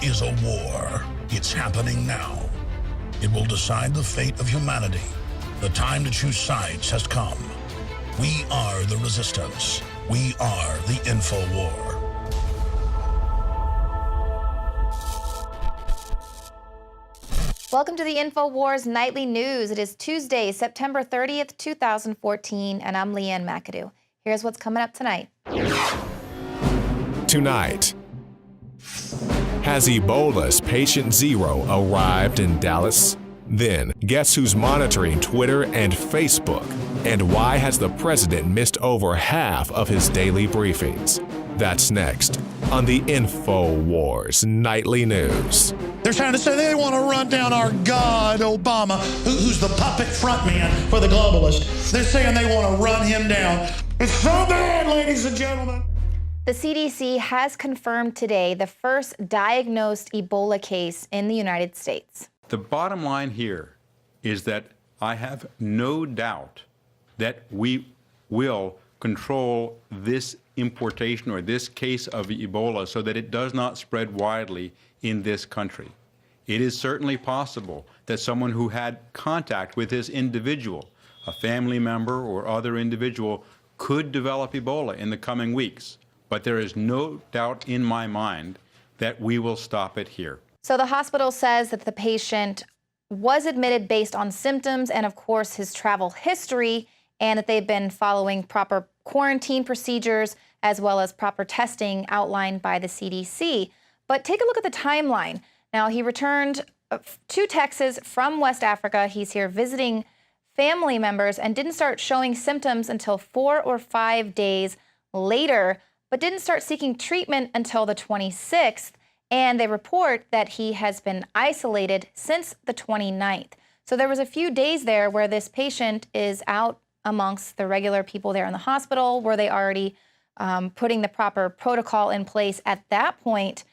is a war. It's happening now. It will decide the fate of humanity. The time to choose sides has come. We are the resistance. We are the InfoWar. Welcome to the InfoWars Nightly News. It is Tuesday, September 30th, 2014, and I'm Leanne McAdoo. Here's what's coming up tonight. Tonight, has Ebola's patient zero arrived in Dallas? Then, guess who's monitoring Twitter and Facebook? And why has the president missed over half of his daily briefings? That's next on the InfoWars Nightly News. They're trying to say they want to run down our God, Obama, who's the puppet frontman for the globalists. They're saying they want to run him down. It's so bad, ladies and gentlemen. The CDC has confirmed today the first diagnosed Ebola case in the United States. The bottom line here is that I have no doubt that we will control this importation or this case of Ebola so that it does not spread widely in this country. It is certainly possible that someone who had contact with this individual, a family member or other individual, could develop Ebola in the coming weeks. But there is no doubt in my mind that we will stop it here. So the hospital says that the patient was admitted based on symptoms and, of course, his travel history, and that they've been following proper quarantine procedures as well as proper testing outlined by the CDC. But take a look at the timeline. Now, he returned to Texas from West Africa. He's here visiting family members and didn't start showing symptoms until 4 or 5 days later, but didn't start seeking treatment until the 26th. And they report that he has been isolated since the 29th. So there was a few days there where this patient is out amongst the regular people there in the hospital. Were they already putting the proper protocol in place at that point?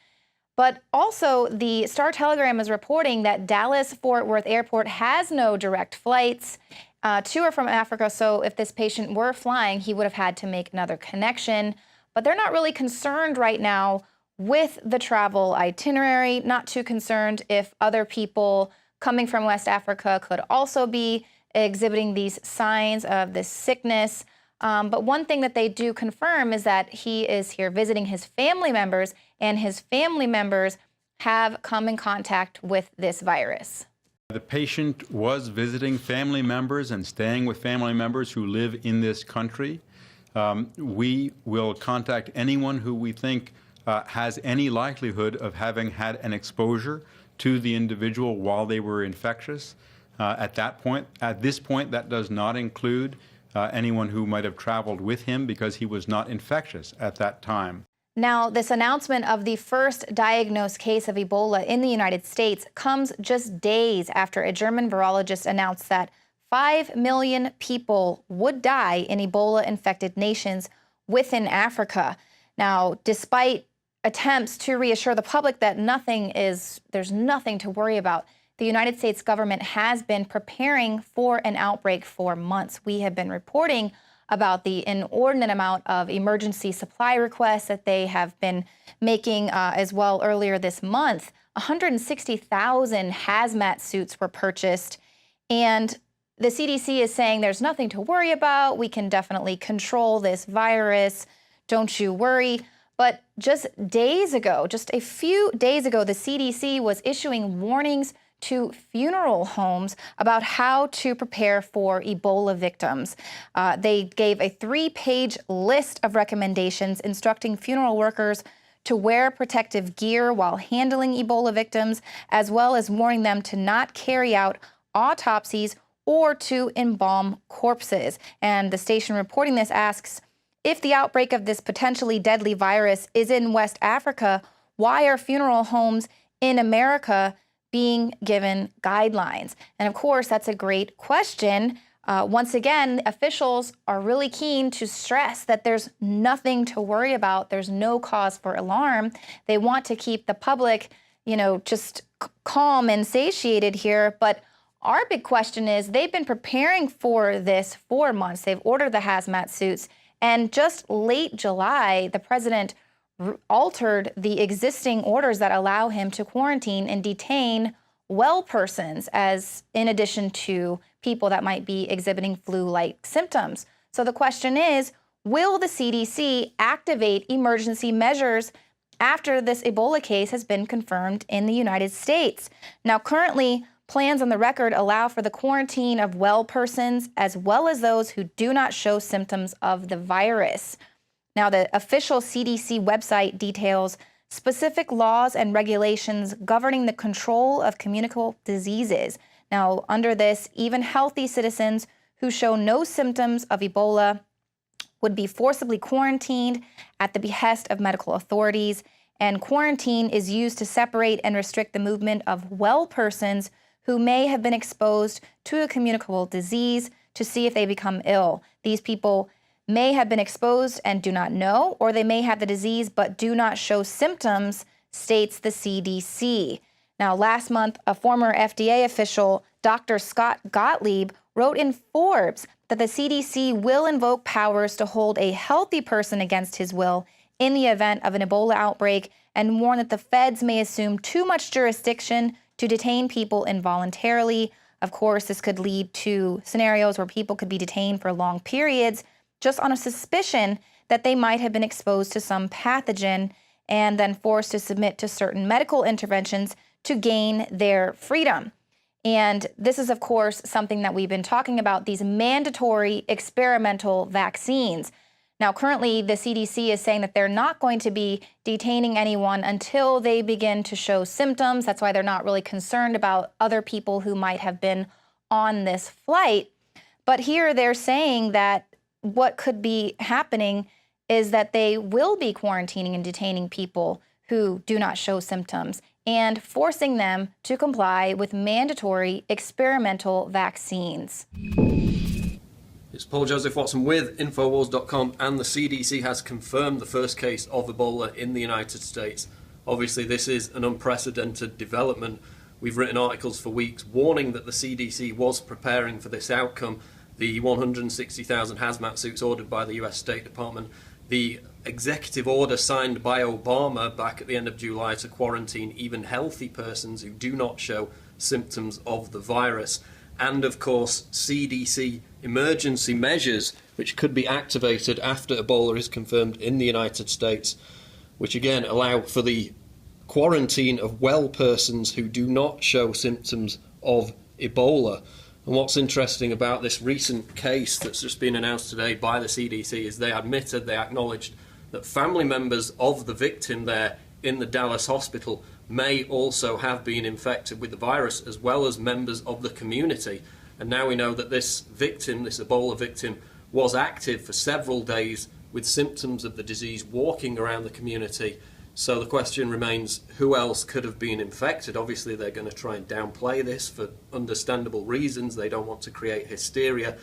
But also, the Star Telegram is reporting that Dallas-Fort Worth Airport has no direct flights to or from Africa. So if this patient were flying, he would have had to make another connection. But they're not really concerned right now with the travel itinerary, not too concerned if other people coming from West Africa could also be exhibiting these signs of this sickness. But one thing that they do confirm is that he is here visiting his family members, and his family members have come in contact with this virus. The patient was visiting family members and staying with family members who live in this country. We will contact anyone who we think has any likelihood of having had an exposure to the individual while they were infectious. At this point, that does not include anyone who might have traveled with him because he was not infectious at that time. Now, this announcement of the first diagnosed case of Ebola in the United States comes just days after a German virologist announced that 5 million people would die in Ebola-infected nations within Africa. Now, despite attempts to reassure the public that there's nothing to worry about, the United States government has been preparing for an outbreak for months. We have been reporting about the inordinate amount of emergency supply requests that they have been making as well earlier this month. 160,000 hazmat suits were purchased, and the CDC is saying there's nothing to worry about. We can definitely control this virus. Don't you worry. But just a few days ago, the CDC was issuing warnings to funeral homes about how to prepare for Ebola victims. They gave a 3-page list of recommendations instructing funeral workers to wear protective gear while handling Ebola victims, as well as warning them to not carry out autopsies or to embalm corpses. And the station reporting this asks, if the outbreak of this potentially deadly virus is in West Africa, why are funeral homes in America being given guidelines? And of course, that's a great question. Once again, officials are really keen to stress that there's nothing to worry about. There's no cause for alarm. They want to keep the public, just calm and satiated here. But our big question is they've been preparing for this for months. They've ordered the hazmat suits. And just late July, the president altered the existing orders that allow him to quarantine and detain well persons, as in addition to people that might be exhibiting flu-like symptoms. So the question is, will the CDC activate emergency measures after this Ebola case has been confirmed in the United States? Now, currently, plans on the record allow for the quarantine of well persons as well as those who do not show symptoms of the virus. Now, the official CDC website details specific laws and regulations governing the control of communicable diseases. Now, under this, even healthy citizens who show no symptoms of Ebola would be forcibly quarantined at the behest of medical authorities. And quarantine is used to separate and restrict the movement of well persons who may have been exposed to a communicable disease to see if they become ill. These people may have been exposed and do not know, or they may have the disease but do not show symptoms, states the CDC. Now, last month, a former FDA official, Dr. Scott Gottlieb, wrote in Forbes that the CDC will invoke powers to hold a healthy person against his will in the event of an Ebola outbreak, and warned that the feds may assume too much jurisdiction to detain people involuntarily. Of course, this could lead to scenarios where people could be detained for long periods just on a suspicion that they might have been exposed to some pathogen and then forced to submit to certain medical interventions to gain their freedom. And this is, of course, something that we've been talking about, these mandatory experimental vaccines. Now, currently, the CDC is saying that they're not going to be detaining anyone until they begin to show symptoms. That's why they're not really concerned about other people who might have been on this flight. But here they're saying that what could be happening is that they will be quarantining and detaining people who do not show symptoms and forcing them to comply with mandatory experimental vaccines. It's Paul Joseph Watson with INFOWARS.com, and the CDC has confirmed the first case of Ebola in the United States. Obviously, this is an unprecedented development. We've written articles for weeks warning that the CDC was preparing for this outcome. The 160,000 hazmat suits ordered by the US State Department, the executive order signed by Obama back at the end of July to quarantine even healthy persons who do not show symptoms of the virus, and of course CDC emergency measures which could be activated after Ebola is confirmed in the United States, which again allow for the quarantine of well persons who do not show symptoms of Ebola. And what's interesting about this recent case that's just been announced today by the CDC is they acknowledged that family members of the victim there in the Dallas hospital may also have been infected with the virus, as well as members of the community. And now we know that this victim, this Ebola victim, was active for several days with symptoms of the disease walking around the community. So the question remains, who else could have been infected? Obviously, they're going to try and downplay this for understandable reasons. They don't want to create hysteria.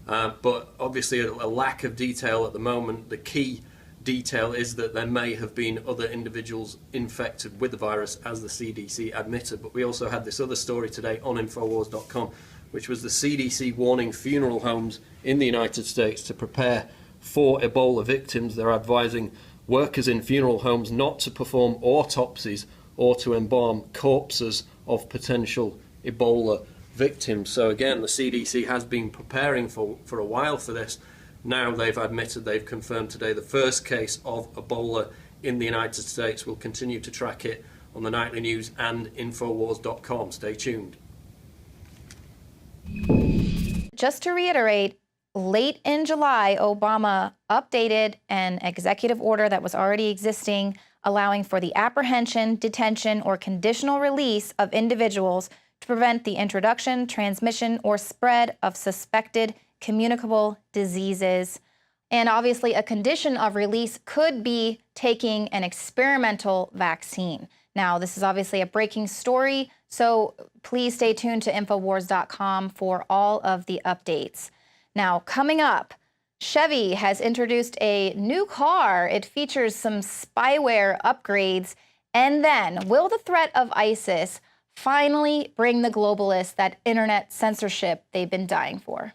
But obviously, a lack of detail at the moment. The key detail is that there may have been other individuals infected with the virus, as the CDC admitted. But we also had this other story today on Infowars.com, which was the CDC warning funeral homes in the United States to prepare for Ebola victims. They're advising workers in funeral homes not to perform autopsies or to embalm corpses of potential Ebola victims. So again, the CDC has been preparing for a while for this. Now they've admitted, they've confirmed today the first case of Ebola in the United States. We'll continue to track it on the Nightly News and Infowars.com. Stay tuned. Just to reiterate, late in July, Obama updated an executive order that was already existing, allowing for the apprehension, detention, or conditional release of individuals to prevent the introduction, transmission, or spread of suspected communicable diseases. And obviously, a condition of release could be taking an experimental vaccine. Now, this is obviously a breaking story, so please stay tuned to Infowars.com for all of the updates. Now, coming up, Chevy has introduced a new car. It features some spyware upgrades. And then, will the threat of ISIS finally bring the globalists that internet censorship they've been dying for?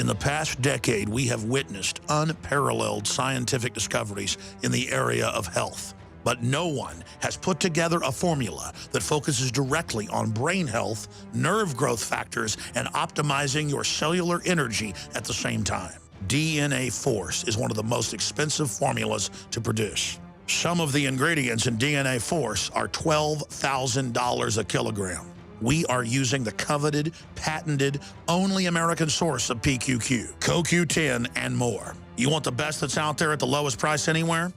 In the past decade, we have witnessed unparalleled scientific discoveries in the area of health. But no one has put together a formula that focuses directly on brain health, nerve growth factors, and optimizing your cellular energy at the same time. DNA Force is one of the most expensive formulas to produce. Some of the ingredients in DNA Force are $12,000 a kilogram. We are using the coveted, patented, only American source of PQQ, CoQ10, and more. You want the best that's out there at the lowest price anywhere?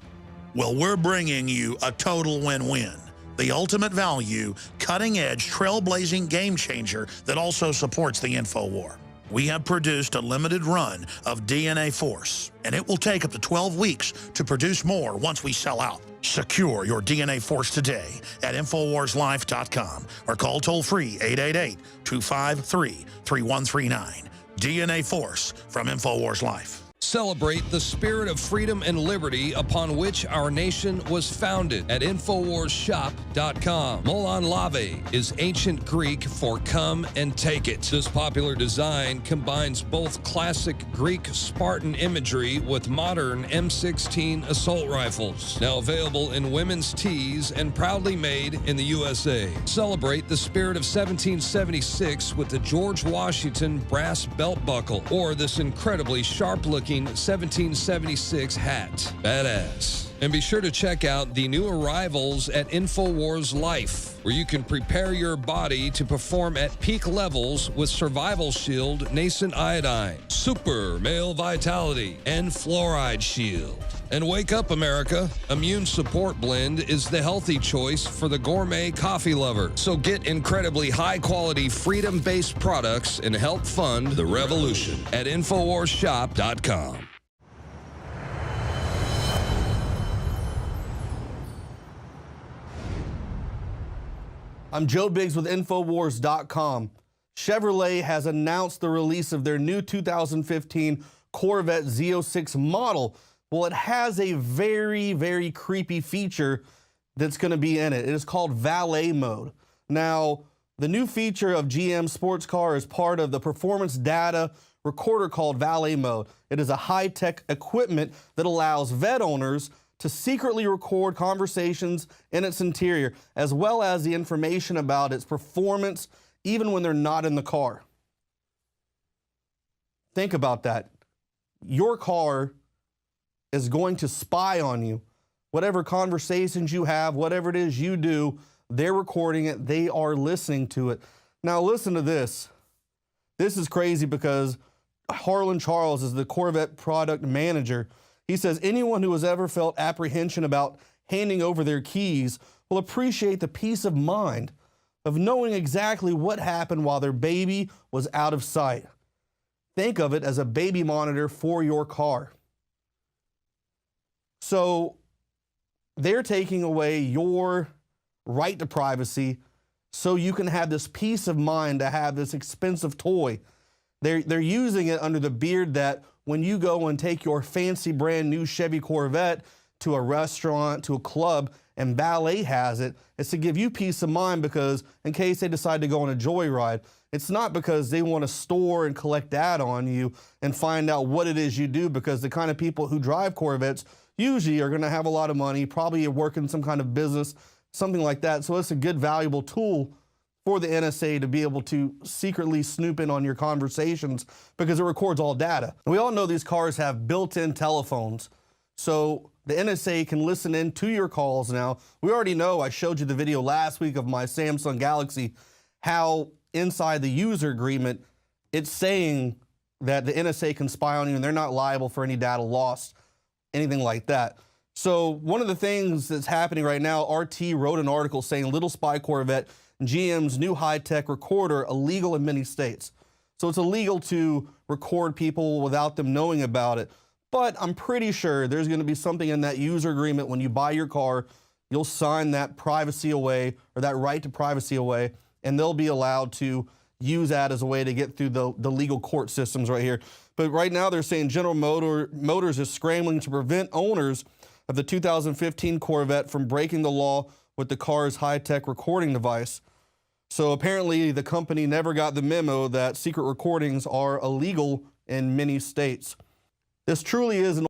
Well, we're bringing you a total win-win. The ultimate value, cutting-edge, trailblazing game changer that also supports the InfoWar. We have produced a limited run of DNA Force, and it will take up to 12 weeks to produce more once we sell out. Secure your DNA Force today at InfoWarsLife.com or call toll-free 888-253-3139. DNA Force from InfoWars Life. Celebrate the spirit of freedom and liberty upon which our nation was founded at InfoWarsShop.com. Molon Lave is ancient Greek for come and take it. This popular design combines both classic Greek Spartan imagery with modern M16 assault rifles. Now available in women's tees and proudly made in the USA. Celebrate the spirit of 1776 with the George Washington brass belt buckle or this incredibly sharp-looking 1776 hat. Badass. And be sure to check out the new arrivals at InfoWars Life, where you can prepare your body to perform at peak levels with Survival Shield, Nascent Iodine, Super Male Vitality, and Fluoride Shield. And wake up, America. Immune Support Blend is the healthy choice for the gourmet coffee lover. So get incredibly high-quality, freedom-based products and help fund the revolution at InfoWarsShop.com. I'm Joe Biggs with InfoWars.com. Chevrolet has announced the release of their new 2015 Corvette Z06 model. Well, it has a very, very creepy feature that's going to be in it. It is called valet mode. Now, the new feature of GM sports car is part of the performance data recorder called valet mode. It is a high-tech equipment that allows vet owners to secretly record conversations in its interior, as well as the information about its performance, even when they're not in the car. Think about that. Your car is going to spy on you. Whatever conversations you have, whatever it is you do, they're recording it, they are listening to it. Now listen to this. This is crazy because Harlan Charles is the Corvette product manager. He says anyone who has ever felt apprehension about handing over their keys will appreciate the peace of mind of knowing exactly what happened while their baby was out of sight. Think of it as a baby monitor for your car. So they're taking away your right to privacy so you can have this peace of mind to have this expensive toy. They're using it under the beard that when you go and take your fancy brand new Chevy Corvette to a restaurant, to a club, and valet has it, it's to give you peace of mind because in case they decide to go on a joyride, it's not because they want to store and collect data on you and find out what it is you do, because the kind of people who drive Corvettes usually are going to have a lot of money, probably work in some kind of business, something like that. So it's a good, valuable tool for the NSA to be able to secretly snoop in on your conversations because it records all data. We all know these cars have built-in telephones, so the NSA can listen in to your calls now. We already know, I showed you the video last week of my Samsung Galaxy, how inside the user agreement, it's saying that the NSA can spy on you and they're not liable for any data lost, anything like that. So one of the things that's happening right now, RT wrote an article saying Little Spy Corvette, GM's new high-tech recorder, illegal in many states. So it's illegal to record people without them knowing about it. But I'm pretty sure there's going to be something in that user agreement when you buy your car, you'll sign that privacy away, or that right to privacy away, and they'll be allowed to use that as a way to get through the legal court systems right here. But right now they're saying General Motors is scrambling to prevent owners of the 2015 Corvette from breaking the law with the car's high-tech recording device. So apparently the company never got the memo that secret recordings are illegal in many states. This truly is an